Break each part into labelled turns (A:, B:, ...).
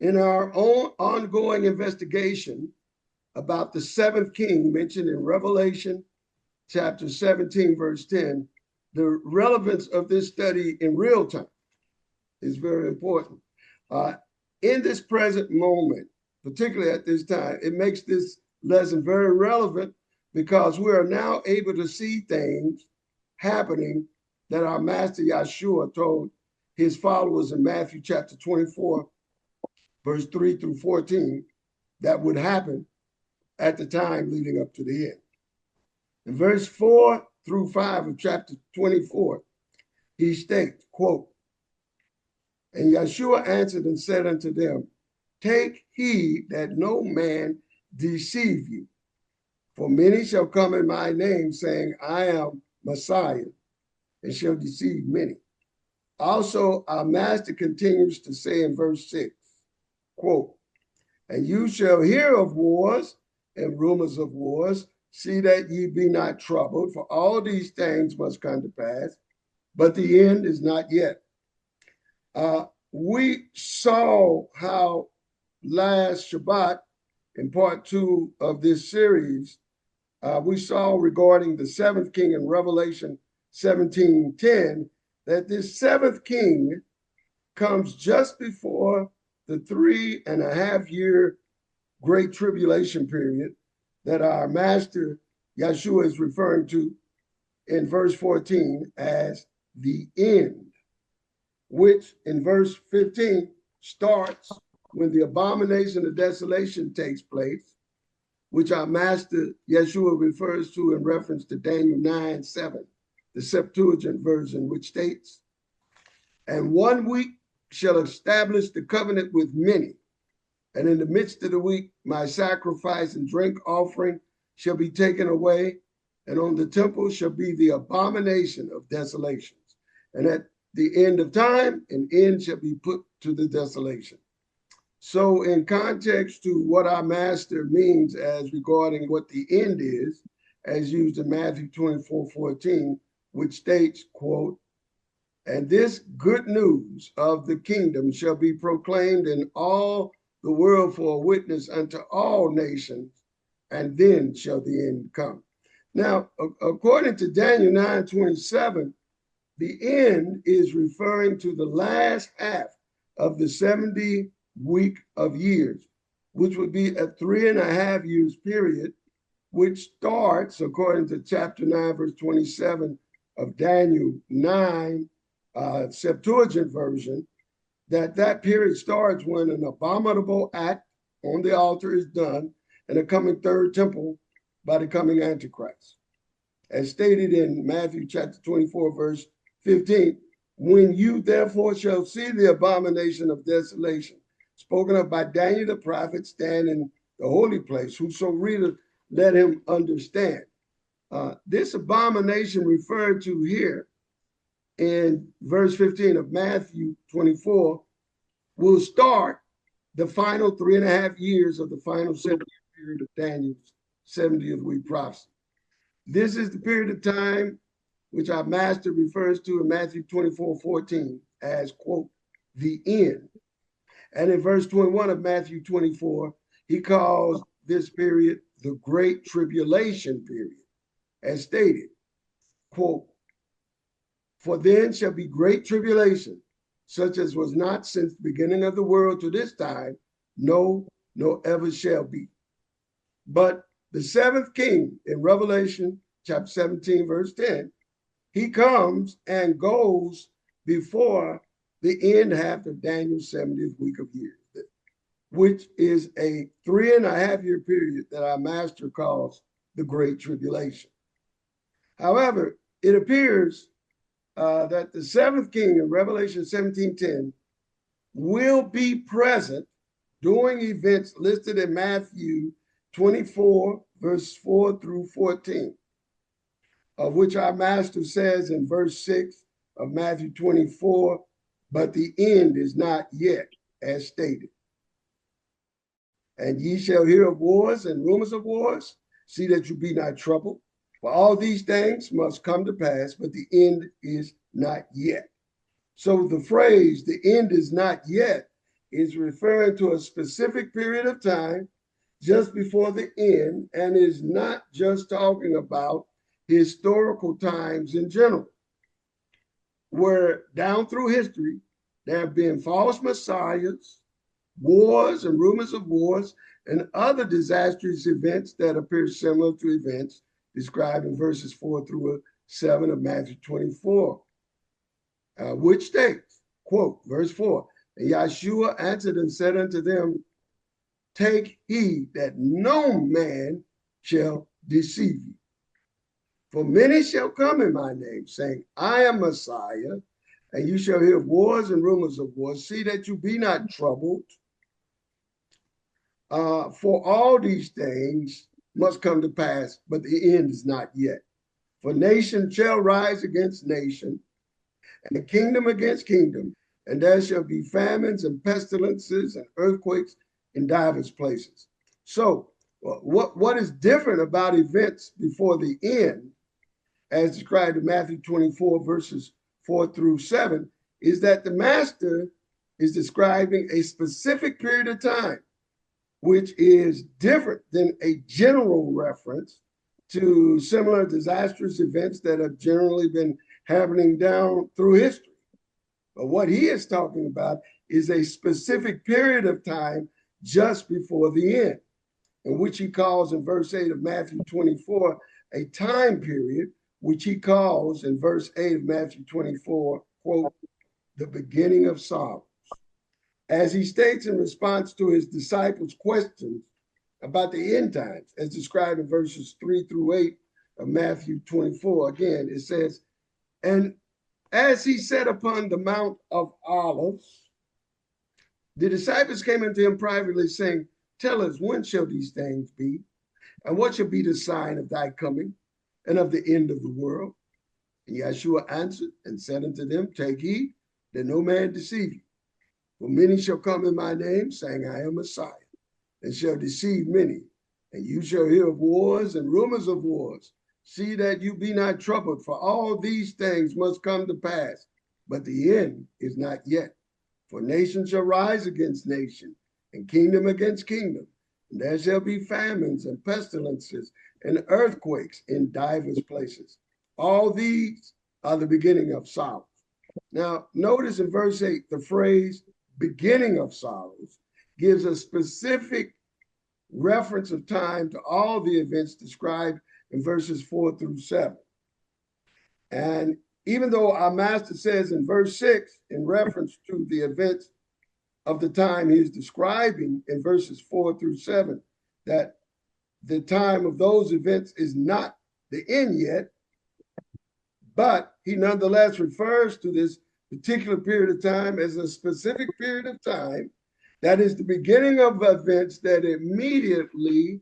A: In our own ongoing investigation about the seventh king mentioned in Revelation chapter 17, verse 10, the relevance of this study in real time is very important. Uh, in this present moment, particularly at this time, it makes this lesson very relevant because we are now able to see things happening that our master Yeshua told his followers in Matthew chapter 24, verse 3 through 14, that would happen at the time leading up to the end. In verse 4 through 5 of chapter 24, he states, quote, "And Yeshua answered and said unto them, Take heed that no man deceive you. For many shall come in my name, saying, I am Messiah, and shall deceive many. Also, our master continues to say in verse 6, quote, And you shall hear of wars and rumors of wars. See that ye be not troubled, for all these things must come to pass, but the end is not yet. We saw how last Shabbat, in part 2 of this series, we saw regarding the seventh king in Revelation 17:10 that this seventh king comes just before the 3.5-year great tribulation period that our master Yeshua is referring to in verse 14 as the end, which in verse 15 starts when the abomination of desolation takes place, which our master Yeshua refers to in reference to Daniel 9:7, the Septuagint version, which states, And 1 week shall establish the covenant with many, and in the midst of the week my sacrifice and drink offering shall be taken away, and on the temple shall be the abomination of desolations. And at the end of time, an end shall be put to the desolation. So in context to what our master means as regarding what the end is, as used in Matthew 24:14, which states, quote, And this good news of the kingdom shall be proclaimed in all the world for a witness unto all nations, and then shall the end come. Now, according to Daniel 9:27, the end is referring to the last half of the 70 week of years, which would be a 3.5 years period, which starts, according to chapter 9, verse 27 of Daniel 9, Septuagint version, that period starts when an abominable act on the altar is done and a coming third temple by the coming Antichrist. As stated in Matthew chapter 24, verse 15, when you therefore shall see the abomination of desolation, spoken of by Daniel the prophet, stand in the holy place, whoso readeth, let him understand. This abomination referred to here in verse 15 of Matthew 24 will start the final 3.5 years of the final 70 period of Daniel's 70th week prophecy. This is the period of time which our master refers to in Matthew 24:14 as, quote, the end. And in verse 21 of Matthew 24, he calls this period the Great Tribulation period, as stated, quote, For then shall be great tribulation, such as was not since the beginning of the world to this time, no, nor ever shall be. But the seventh king in Revelation chapter 17, verse 10, he comes and goes before the end half of Daniel's 70th week of years, which is a 3.5 year period that our master calls the Great Tribulation. However, it appears that the seventh king in Revelation 17:10 will be present during events listed in Matthew 24, verse 4 through 14, of which our master says in verse 6 of Matthew 24, but the end is not yet, as stated. And ye shall hear of wars and rumors of wars. See that you be not troubled. For all these things must come to pass, but the end is not yet. So the phrase, the end is not yet, is referring to a specific period of time just before the end and is not just talking about historical times in general, where down through history, there have been false messiahs, wars and rumors of wars, and other disastrous events that appear similar to events described in verses 4 through 7 of Matthew 24, which states, quote, verse 4, and Yeshua answered and said unto them, take heed that no man shall deceive you. For many shall come in my name, saying, I am Messiah, and you shall hear of wars and rumors of wars. See that you be not troubled. For all these things must come to pass, but the end is not yet. For nation shall rise against nation, and kingdom against kingdom, and there shall be famines and pestilences and earthquakes in divers places. So what is different about events before the end, as described in Matthew 24, verses 4 through 7, is that the master is describing a specific period of time, which is different than a general reference to similar disastrous events that have generally been happening down through history. But what he is talking about is a specific period of time just before the end, in which he calls in verse 8 of Matthew 24 a time period, which he calls in verse 8 of Matthew 24, quote, the beginning of sorrows. As he states in response to his disciples' questions about the end times, as described in verses 3 through 8 of Matthew 24, again, it says, and as he sat upon the Mount of Olives, the disciples came unto him privately, saying, tell us, when shall these things be? And what shall be the sign of thy coming and of the end of the world? And Yeshua answered and said unto them, take heed that no man deceive you. For many shall come in my name, saying, I am Messiah, and shall deceive many. And you shall hear of wars and rumors of wars. See that you be not troubled, for all these things must come to pass, but the end is not yet. For nation shall rise against nation, and kingdom against kingdom. And there shall be famines and pestilences and earthquakes in divers places. All these are the beginning of sorrows. Now, notice in verse 8, the phrase beginning of sorrows gives a specific reference of time to all the events described in verses 4 through 7. And even though our master says in verse 6, in reference to the events of the time he is describing in verses 4 through 7, that the time of those events is not the end yet, but he nonetheless refers to this particular period of time as a specific period of time that is the beginning of events that immediately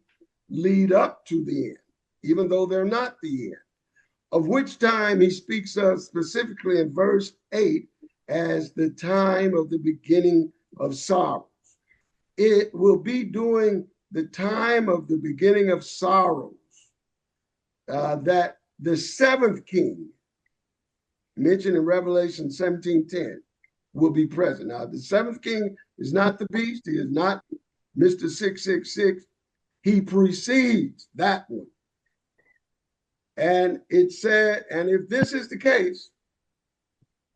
A: lead up to the end, even though they're not the end, of which time he speaks of specifically in verse 8 as the time of the beginning of sorrows. It will be during the time of the beginning of sorrows that the seventh king, mentioned in Revelation 17:10, will be present. Now, the seventh king is not the beast. He is not Mr. 666. He precedes that one. And it said, and if this is the case,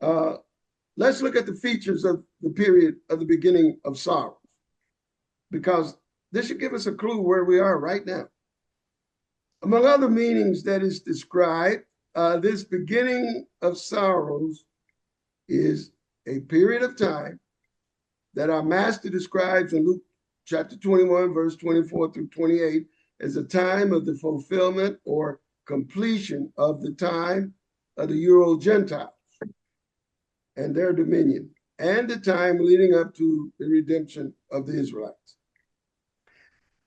A: let's look at the features of the period of the beginning of sorrows, because this should give us a clue where we are right now. Among other meanings that is described, this beginning of sorrows is a period of time that our master describes in Luke chapter 21, verse 24 through 28, as a time of the fulfillment or completion of the time of the Euro Gentiles and their dominion, and the time leading up to the redemption of the Israelites.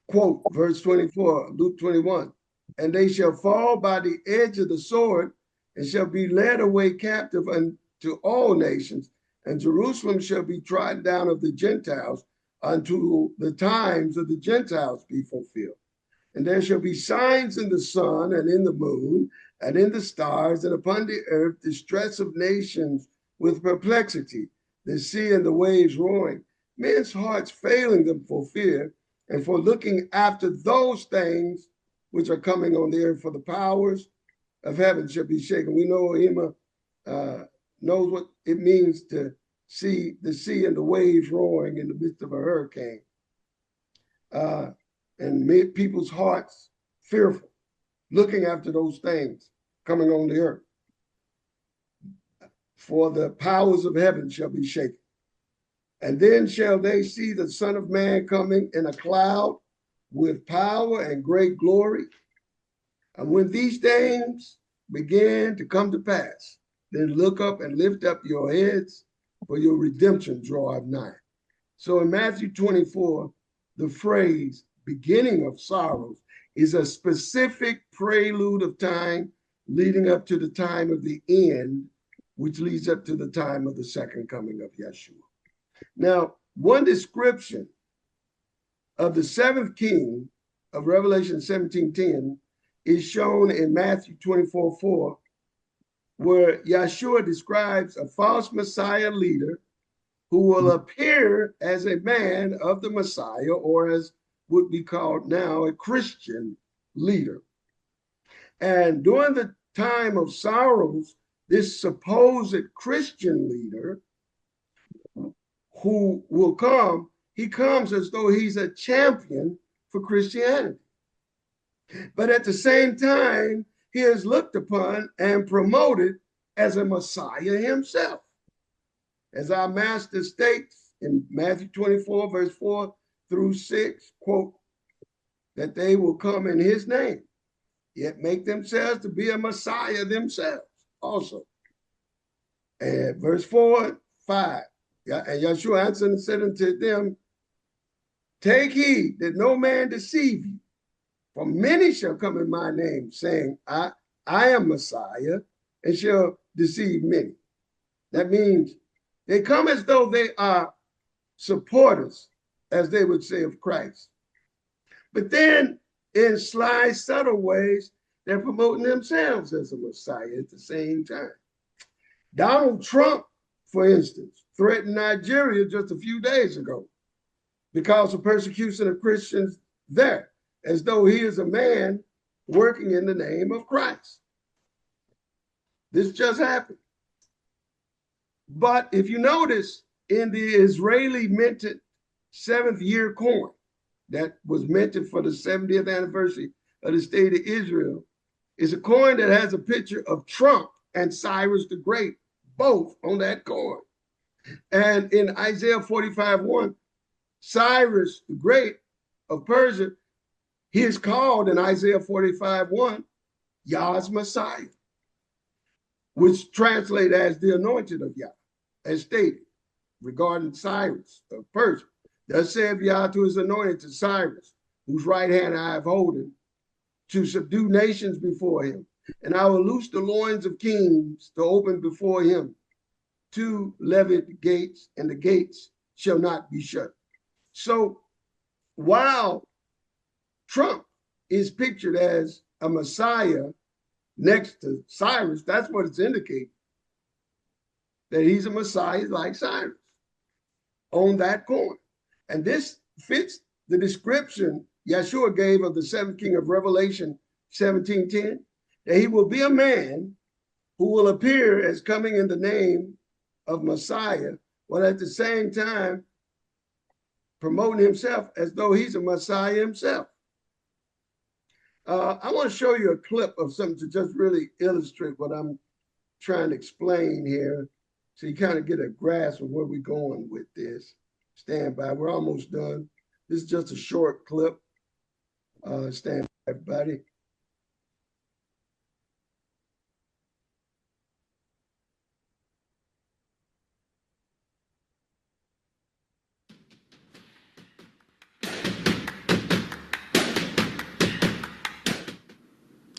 A: Quote, verse 24, Luke 21, and they shall fall by the edge of the sword and shall be led away captive unto all nations, and Jerusalem shall be trodden down of the Gentiles until the times of the Gentiles be fulfilled. And there shall be signs in the sun and in the moon and in the stars, and upon the earth distress of nations with perplexity, the sea and the waves roaring. men's hearts failing them for fear and for looking after those things which are coming on the earth, for the powers of heaven shall be shaken. We know Emma knows what it means to see the sea and the waves roaring in the midst of a hurricane. And made people's hearts fearful, looking after those things coming on the earth. For the powers of heaven shall be shaken. And then shall they see the Son of Man coming in a cloud with power and great glory. And when these things begin to come to pass, then look up and lift up your heads, for your redemption draweth nigh. So in Matthew 24, the phrase beginning of sorrows is a specific prelude of time leading up to the time of the end, which leads up to the time of the second coming of Yeshua. Now, one description of the seventh king of Revelation 17:10 is shown in Matthew 24:4, where Yeshua describes a false Messiah leader who will appear as a man of the Messiah, or as would be called now a Christian leader. And during the time of sorrows, this supposed Christian leader who will come, he comes as though he's a champion for Christianity. But at the same time, he is looked upon and promoted as a Messiah himself. As our master states in Matthew 24, verse 4 through 6, quote, that they will come in his name, yet make themselves to be a Messiah themselves also. And verse 4 and 5, and Yeshua answered and said unto them, take heed that no man deceive you, for many shall come in my name, saying, I am Messiah, and shall deceive many. That means they come as though they are supporters, as they would say, of Christ. But then in sly, subtle ways, they're promoting themselves as a Messiah at the same time. Donald Trump, for instance, threatened Nigeria just a few days ago because of persecution of Christians there, as though he is a man working in the name of Christ. This just happened. But if you notice, in the Israeli minted 7th year coin that was minted for the 70th anniversary of the state of Israel, is a coin that has a picture of Trump and Cyrus the Great, both on that coin. And in Isaiah 45:1, Cyrus the Great of Persia, he is called in Isaiah 45:1, Yah's Messiah, which translates as the anointed of Yah, as stated regarding Cyrus of Persia. Thus saith Yah to his anointed, to Cyrus, whose right hand I have holden, to subdue nations before him. And I will loose the loins of kings to open before him 2 levied gates, and the gates shall not be shut. So while Trump is pictured as a Messiah next to Cyrus, that's what it's indicating, that he's a Messiah like Cyrus on that coin. And this fits the description Yeshua gave of the seventh king of Revelation 17:10, that he will be a man who will appear as coming in the name of Messiah, while at the same time promoting himself as though he's a Messiah himself. I want to show you a clip of something to just really illustrate what I'm trying to explain here, so you kind of get a grasp of where we're going with this. Stand by. We're almost done. This is just a short clip. Stand by, everybody.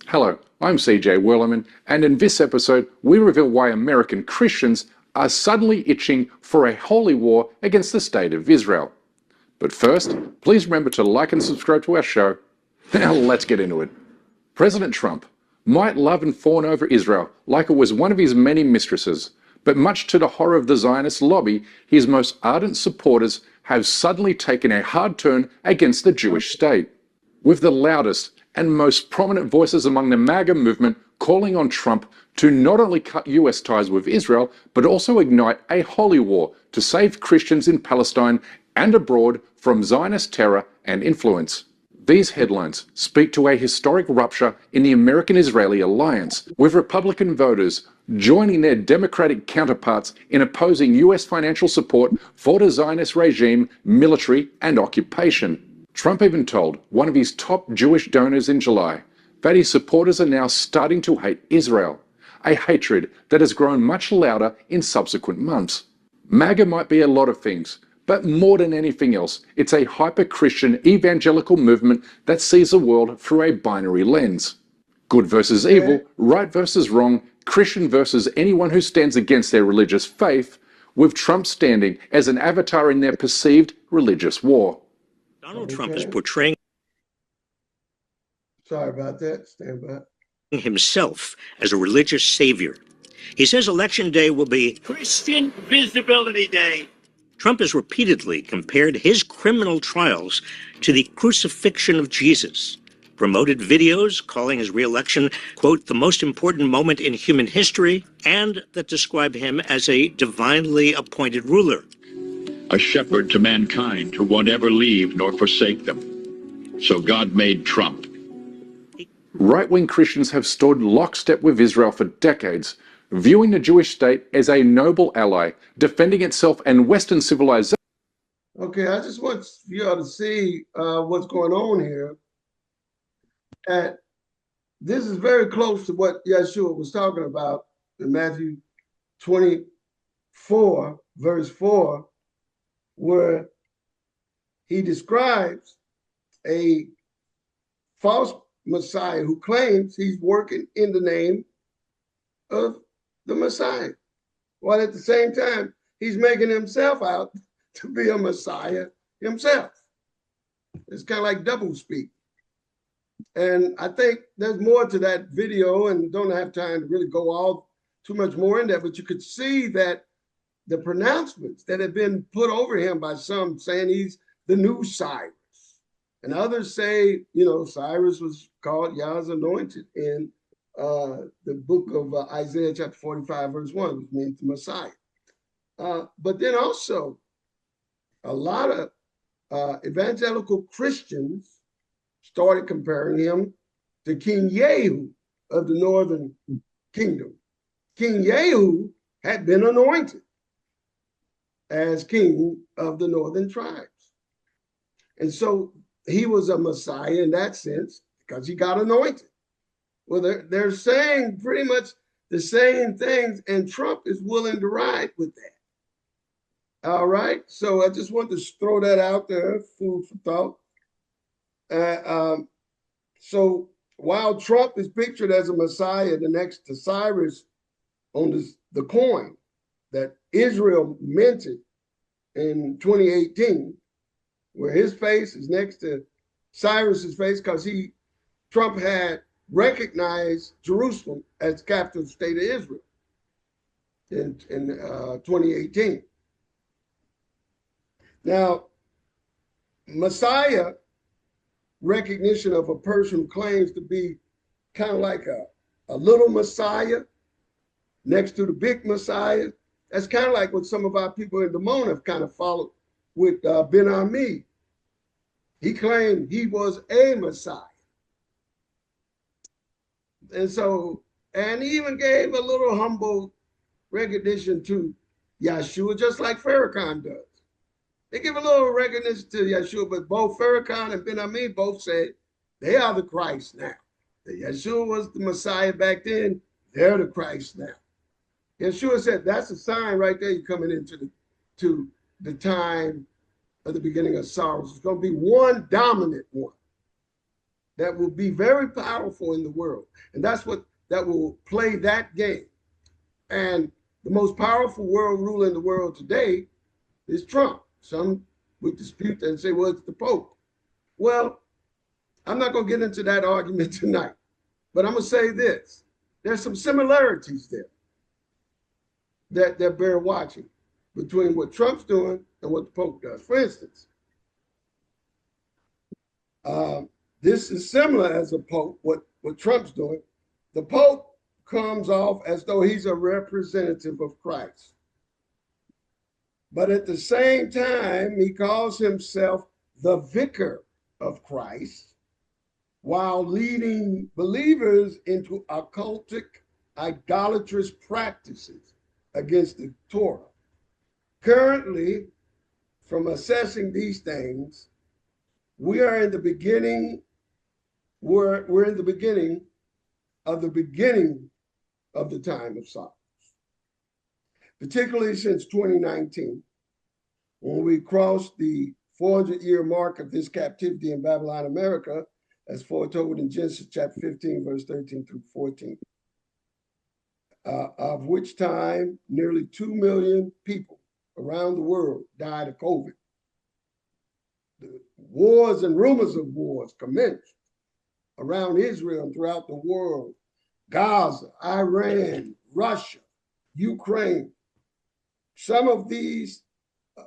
B: Hello, I'm CJ Werleman, and in this episode, we reveal why American Christians are suddenly itching for a holy war against the state of Israel. But first, please remember to like and subscribe to our show. Now let's get into it. President Trump might love and fawn over Israel like it was one of his many mistresses, but much to the horror of the Zionist lobby, his most ardent supporters have suddenly taken a hard turn against the Jewish state, with the loudest and most prominent voices among the MAGA movement calling on Trump to not only cut US ties with Israel, but also ignite a holy war to save Christians in Palestine and abroad from Zionist terror and influence. These headlines speak to a historic rupture in the American-Israeli alliance, with Republican voters joining their Democratic counterparts in opposing US financial support for the Zionist regime, military, and occupation. Trump even told one of his top Jewish donors in July that his supporters are now starting to hate Israel, a hatred that has grown much louder in subsequent months. MAGA might be a lot of things, but more than anything else, it's a hyper-Christian evangelical movement that sees the world through a binary lens. Good versus evil, right versus wrong, Christian versus anyone who stands against their religious faith, with Trump standing as an avatar in their perceived religious war.
C: Donald Trump is portraying
A: Sorry about that. Stand by.
C: himself as a religious savior. He says Election Day will be
D: Christian Visibility Day.
C: Trump has repeatedly compared his criminal trials to the crucifixion of Jesus, promoted videos calling his re-election, quote, the most important moment in human history, and that describe him as a divinely appointed ruler.
D: A shepherd to mankind who won't ever leave nor forsake them. So God made Trump.
B: Right-wing Christians have stood lockstep with Israel for decades, viewing the Jewish state as a noble ally, defending itself and Western civilization.
A: Okay, I just want you all to see what's going on here. And this is very close to what Yeshua was talking about in Matthew 24, verse 4, where he describes a false Messiah who claims he's working in the name of the Messiah, while at the same time, he's making himself out to be a Messiah himself. It's kind of like doublespeak. And I think there's more to that video, and don't have time to really go all too much more in that, but you could see that the pronouncements that have been put over him by some saying he's the new Cyrus. And others say, you know, Cyrus was called Yah's anointed in the book of Isaiah chapter 45, verse 1, which means the Messiah. But then also, a lot of evangelical Christians started comparing him to King Yehu of the northern kingdom. King Yehu had been anointed as king of the northern tribes. And so he was a Messiah in that sense because he got anointed. Well, they're saying pretty much the same things, and Trump is willing to ride with that. All right, so I just want to throw that out there, food for thought. So while Trump is pictured as a Messiah, the next to Cyrus on the coin that Israel minted in 2018, where his face is next to Cyrus's face because Trump had recognized Jerusalem as capital state of Israel in 2018. Now, Messiah recognition of a person who claims to be kind of like a little Messiah next to the big Messiah. That's kind of like what some of our people in Damon have kind of followed with Ben Ami. He claimed he was a Messiah. And so, and he even gave a little humble recognition to Yeshua, just like Farrakhan does. They give a little recognition to Yeshua, but both Farrakhan and Ben Ami both said they are the Christ now. That Yeshua was the Messiah back then, they're the Christ now. Yeshua said that's a sign right there, you're coming into the time of the beginning of sorrows. It's going to be one dominant one that will be very powerful in the world. And that will play that game. And the most powerful world ruler in the world today is Trump. Some would dispute that and say, well, it's the Pope. Well, I'm not going to get into that argument tonight, but I'm going to say this. There's some similarities there that bear watching between what Trump's doing than what the Pope does. For instance, this is similar as a Pope, what Trump's doing. The Pope comes off as though he's a representative of Christ. But at the same time, he calls himself the vicar of Christ while leading believers into occultic, idolatrous practices against the Torah. Currently, from assessing these things, we are in the beginning, we're in the beginning of the time of sorrows, particularly since 2019, when we crossed the 400-year mark of this captivity in Babylon, America, as foretold in Genesis chapter 15, verse 13 through 14, of which time nearly 2 million people around the world died of COVID. The wars and rumors of wars commenced around Israel and throughout the world. Gaza, Iran, Russia, Ukraine. Some of these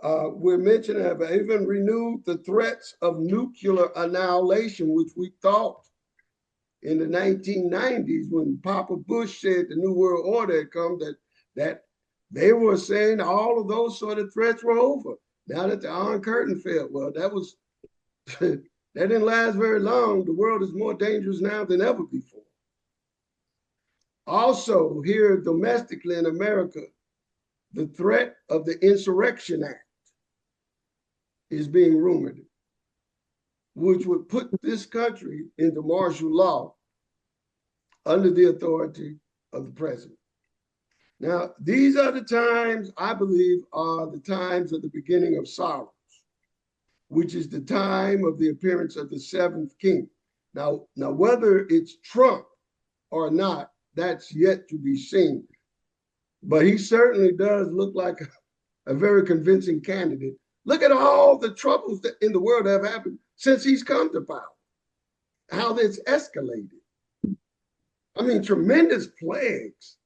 A: we're mentioning have even renewed the threats of nuclear annihilation, which we thought in the 1990s when Papa Bush said the New World Order had come, that they were saying all of those sort of threats were over. Now that the Iron Curtain fell, well, that didn't last very long. The world is more dangerous now than ever before. Also, here domestically in America, the threat of the Insurrection Act is being rumored, which would put this country into martial law under the authority of the president. Now, these are the times, I believe, are the times of the beginning of sorrows, which is the time of the appearance of the seventh king. Now, whether it's Trump or not, that's yet to be seen. But he certainly does look like a very convincing candidate. Look at all the troubles that in the world have happened since he's come to power, how it's escalated. I mean, tremendous plagues,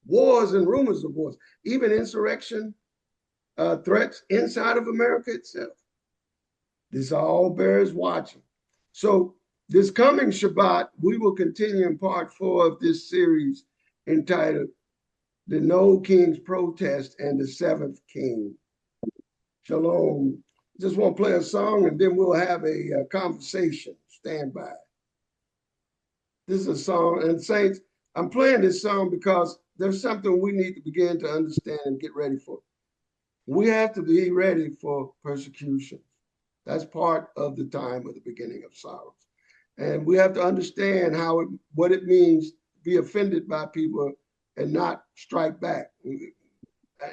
A: wars and rumors of wars, even insurrection threats inside of America itself. This all bears watching. So this coming Shabbat, we will continue in part 4 of this series entitled The No King's Protest and the Seventh King. Shalom. Just want to play a song and then we'll have a conversation. Stand by. This is a song, and saints, I'm playing this song because there's something we need to begin to understand and get ready for. We have to be ready for persecution. That's part of the time of the beginning of sorrows. And we have to understand what it means to be offended by people and not strike back.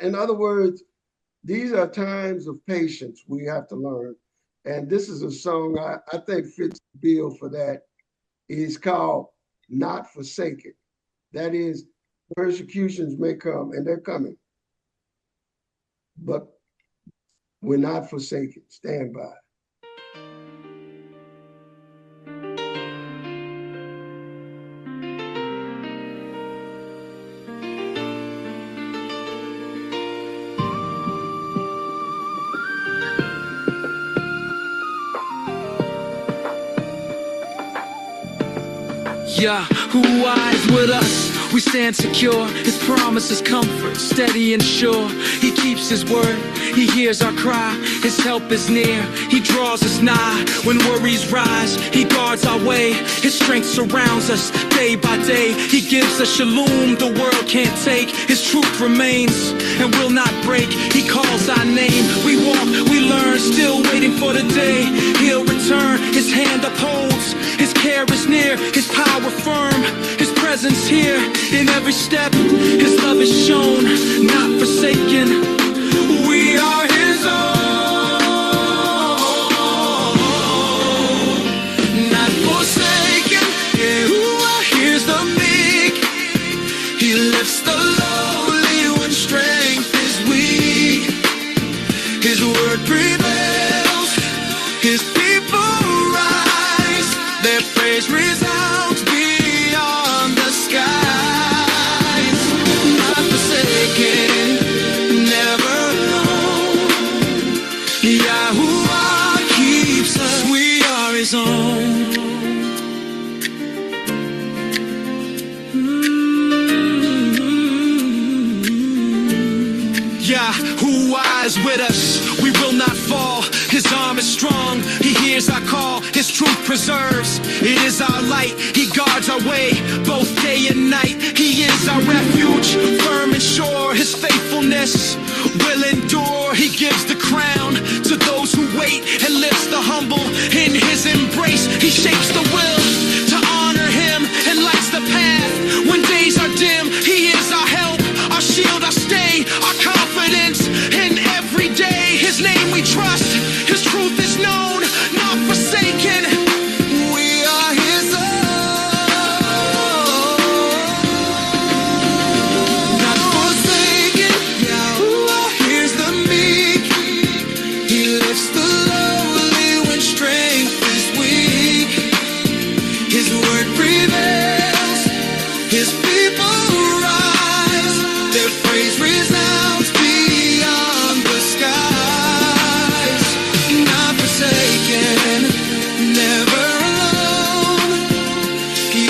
A: In other words, these are times of patience we have to learn. And this is a song I think fits the bill for that. It's called Not Forsaken. That is, persecutions may come, and they're coming, but we're not forsaken. Stand by.
E: Yeah, who abides with us? We stand secure. His promise is comfort, steady and sure. He keeps his word. He hears our cry. His help is near. He draws us nigh. When worries rise, he guards our way. His strength surrounds us day by day. He gives us shalom the world can't take. His truth remains and will not break. He calls our name. We walk, we learn, still waiting for the day he'll return. His hand upholds. His care is near. His power firm. His presence here in every step. His love is shown, not forsaken. We are his own, not forsaken. Yahuwah hears the meek. He lifts the lowly when strength is weak. His word prevails. His people rise. Their praise resounds beyond the skies. Not forsaken, never alone. his own. Yahuwah is with us, we will not fall. His arm is strong, he hears our call. His truth preserves, it is our light. He guards our way, both day and night. He is our refuge, firm and sure. His faithfulness will endure. He gives the crown to those who wait and lifts the humble in his embrace. He shapes the will to honor him and lights the path when days are dim. He is our help, our shield, our stay, our confidence in every day. His name we trust, his truth is known, not forsaken. We are his own, not forsaken. Yahuwah hears the meek, he lifts the lowly when strength is weak. His word prevails, his people rise, their praise resounds beyond the skies. Not forsaken, never alone.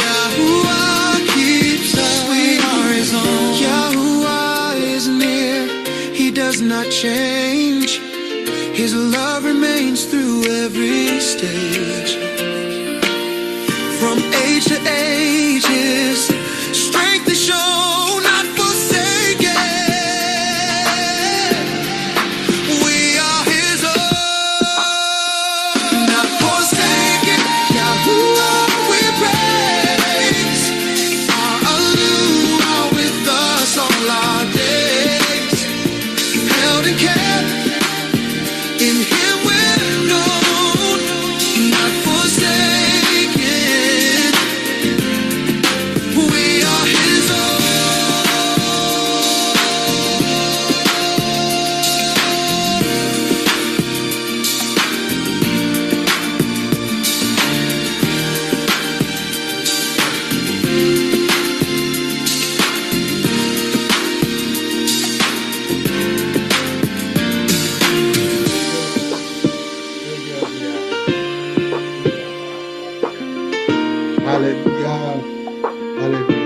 E: Yahuwah keeps us, we are his own. Yahuwah is near, he does not change. His love remains through every stage. From age to age, his strength is shown, not forsaken. We are his own, not forsaken. Yahuwah we praise. Our Alu are with us all our days. Held in care, in him we're known, not forsaken. We are his own.
A: Hallelujah. Hallelujah.